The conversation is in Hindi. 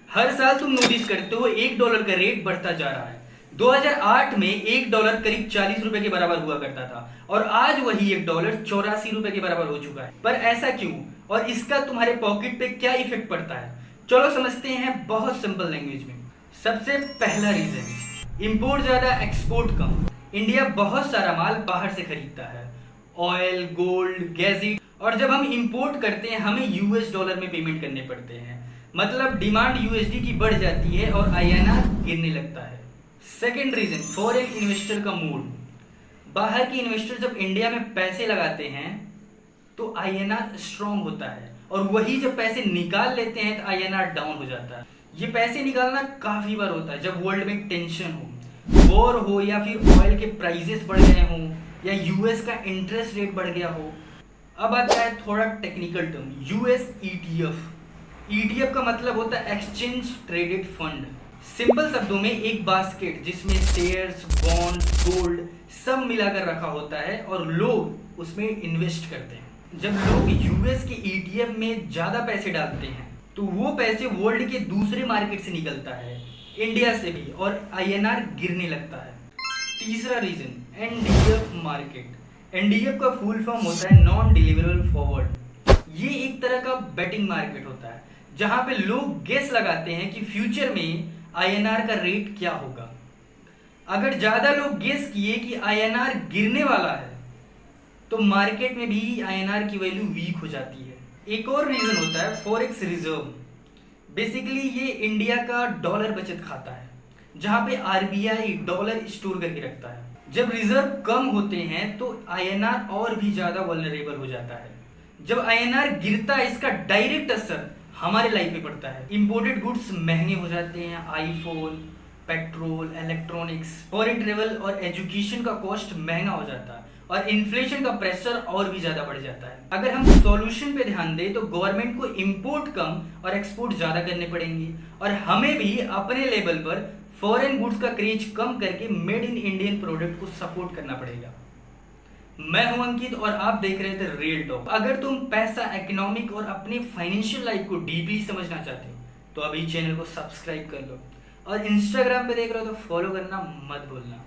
हर साल तुम नोटिस करते हो $1 का रेट बढ़ता जा रहा है। 2008 में $1 करीब 40 रुपए के बराबर हुआ करता था और आज वही $1 84 रुपए के बराबर हो चुका है। पर ऐसा क्यों और इसका तुम्हारे पॉकेट पे क्या इफेक्ट पड़ता है, चलो समझते हैं बहुत सिंपल लैंग्वेज में। सबसे पहला रीजन, इंपोर्ट ज्यादा एक्सपोर्ट कम। इंडिया बहुत सारा माल बाहर से खरीदता है, ऑयल, गोल्ड, गैजेट, और जब हम इंपोर्ट करते हैं हमें यूएस डॉलर में पेमेंट करने पड़ते हैं। मतलब डिमांड यूएसडी की बढ़ जाती है और आईएनआर गिरने लगता है। सेकेंड रीजन, फॉरेन इन्वेस्टर का मूड। बाहर के इन्वेस्टर जब इंडिया में पैसे लगाते हैं तो आईएनआर स्ट्रांग होता है और वही जब पैसे निकाल लेते हैं तो आईएनआर डाउन हो जाता है। ये पैसे निकालना काफी बार होता है जब वर्ल्ड में टेंशन हो, वॉर हो, या फिर ऑयल के प्राइसेस बढ़ गए हों, या यूएस का इंटरेस्ट रेट बढ़ गया हो। अब आता है थोड़ा technical term, US ETF. ETF का मतलब होता है एक्सचेंज ट्रेडेड फंड। सिंपल शब्दों में एक बास्केट जिसमें शेयर्स, बॉन्ड, गोल्ड सब मिलाकर रखा होता है और लोग उसमें इन्वेस्ट करते हैं। जब लोग यूएस के ईटीएफ में ज्यादा पैसे डालते हैं तो वो पैसे वर्ल्ड के दूसरे मार्केट से निकलता है, इंडिया से भी, और आईएनआर गिरने लगता है। तीसरा रीजन, एनडीएफ मार्केट। एनडीएफ का फुल फॉर्म होता है नॉन डिलीवरेबल फॉरवर्ड। ये एक तरह का बेटिंग मार्केट होता है जहां पे लोग गेस लगाते हैं कि फ्यूचर में आईएनआर का रेट क्या होगा। अगर ज्यादा लोग गेस किए कि आईएनआर गिरने वाला है तो मार्केट में भी आईएनआर की वैल्यू वीक हो जाती है। एक और रीजन होता है फॉरेक्स रिजर्व। बेसिकली ये इंडिया का डॉलर बचत खाता है जहां पे आरबीआई डॉलर स्टोर करके रखता है। जब रिजर्व कम होते हैं तो आईएनआर और भी ज्यादा वल्नरेबल हो जाता है। जब आईएनआर गिरता है इसका डायरेक्ट असर हमारे लाइफ पे पड़ता है। इंपोर्टेड गुड्स महंगे हो जाते हैं, iPhone, petrol, electronics, foreign travel और एजुकेशन का कॉस्ट महंगा हो जाता है और इन्फ्लेशन का प्रेशर और भी ज्यादा बढ़ जाता है। अगर हम सॉल्यूशन पे ध्यान दें तो गवर्नमेंट को इंपोर्ट कम और एक्सपोर्ट ज्यादा करने पड़ेंगे और हमें भी अपने लेवल पर फॉरेन गुड्स का क्रेज कम करके मेड इन इंडियन प्रोडक्ट को सपोर्ट करना पड़ेगा। मैं हूं अंकित और आप देख रहे थे रियल टॉक। अगर तुम पैसा, इकोनॉमिक और अपने फाइनेंशियल लाइफ को डीपली समझना चाहते हो तो अभी चैनल को सब्सक्राइब कर लो और इंस्टाग्राम पे देख रहे हो तो फॉलो करना मत भूलना।